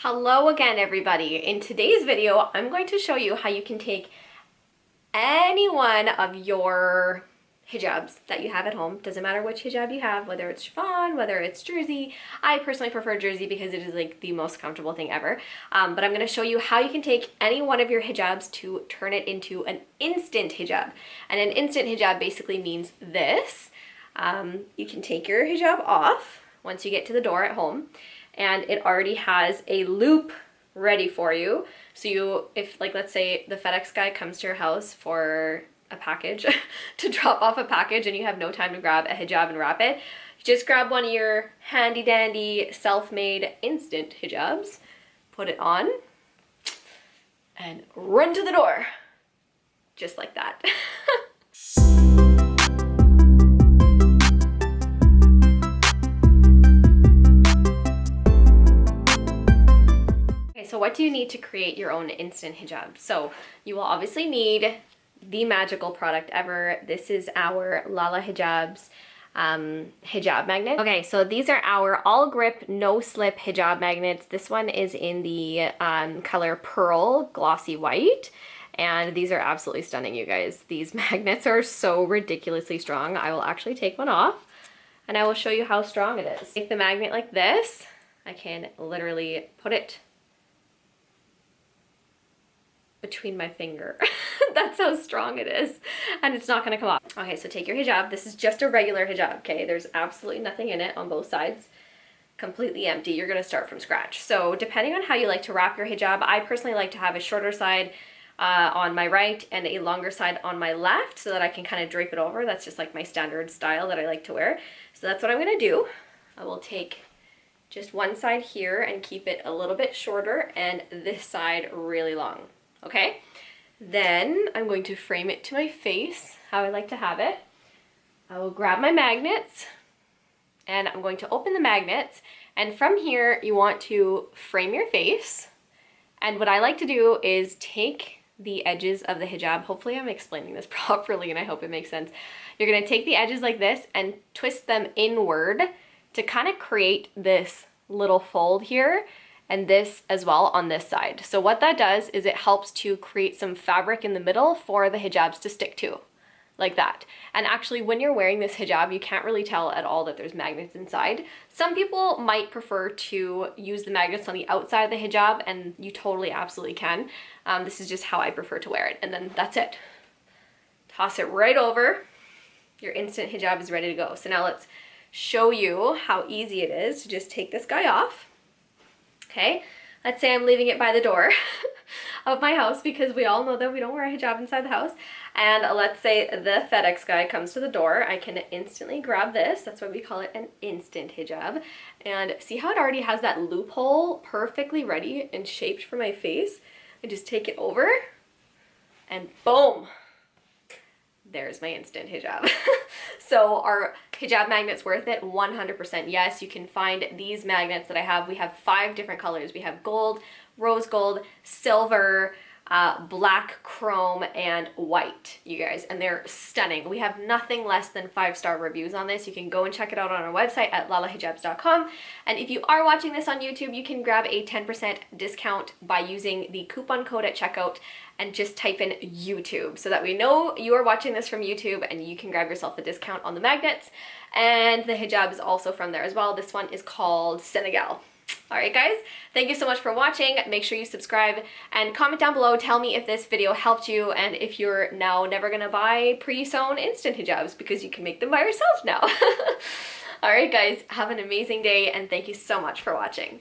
Hello again, everybody. In today's video, I'm going to show you how you can take any one of your hijabs that you have at home. Doesn't matter which hijab you have, whether it's chiffon, whether it's jersey. I personally prefer jersey because it is like the most comfortable thing ever. But I'm going to show you how you can take any one of your hijabs to turn it into an instant hijab. And an instant hijab basically means this. You can take your hijab off once you get to the door at home, and it already has a loop ready for you. So if like, let's say the FedEx guy comes to your house for a package, to drop off a package, and you have no time to grab a hijab and wrap it, you just grab one of your handy dandy self-made instant hijabs, put it on, and run to the door. Just like that. So what do you need to create your own instant hijab? So you will obviously need the magical product ever. This is our LALA Hijabs hijab magnet. Okay, so these are our all grip, no slip hijab magnets. This one is in the color Pearl Glossy White. And these are absolutely stunning, you guys. These magnets are so ridiculously strong. I will actually take one off and I will show you how strong it is. Take the magnet like this. I can literally put it between my finger. That's how strong it is, and it's not gonna come off. Okay, so take your hijab. This is just a regular hijab, okay? There's absolutely nothing in it on both sides. Completely empty. You're gonna start from scratch. So depending on how you like to wrap your hijab, I personally like to have a shorter side on my right and a longer side on my left so that I can kind of drape it over. That's just like my standard style that I like to wear. So that's what I'm gonna do. I will take just one side here and keep it a little bit shorter and this side really long. Okay, then I'm going to frame it to my face, how I like to have it. I will grab my magnets and I'm going to open the magnets, and from here you want to frame your face. And what I like to do is take the edges of the hijab. Hopefully I'm explaining this properly and I hope it makes sense. You're going to take the edges like this and twist them inward to kind of create this little fold here, and this as well on this side. So what that does is it helps to create some fabric in the middle for the hijabs to stick to, like that. And actually when you're wearing this hijab, you can't really tell at all that there's magnets inside. Some people might prefer to use the magnets on the outside of the hijab, and you totally absolutely can. This is just how I prefer to wear it, and then that's it. Toss it right over. Your instant hijab is ready to go. So now let's show you how easy it is to just take this guy off. Okay, let's say I'm leaving it by the door of my house, because we all know that we don't wear a hijab inside the house. And let's say the FedEx guy comes to the door. I can instantly grab this. That's why we call it an instant hijab. And see how it already has that loophole perfectly ready and shaped for my face? I just take it over and boom, there's my instant hijab. So are hijab magnets worth it? 100% yes. You can find these magnets that I have. We have 5 different colors. We have gold, rose gold, silver, black chrome, and white, you guys, and they're stunning. We have nothing less than 5-star reviews on this. You can go and check it out on our website at lalahijabs.com. And if you are watching this on YouTube, you can grab a 10% discount by using the coupon code at checkout and just type in YouTube so that we know you are watching this from YouTube, and you can grab yourself a discount on the magnets. And the hijab is also from there as well. This one is called Senegal. Alright guys, thank you so much for watching. Make sure you subscribe and comment down below. Tell me if this video helped you, and if you're now never gonna buy pre-sewn instant hijabs, because you can make them by yourself now. Alright guys, have an amazing day, and thank you so much for watching.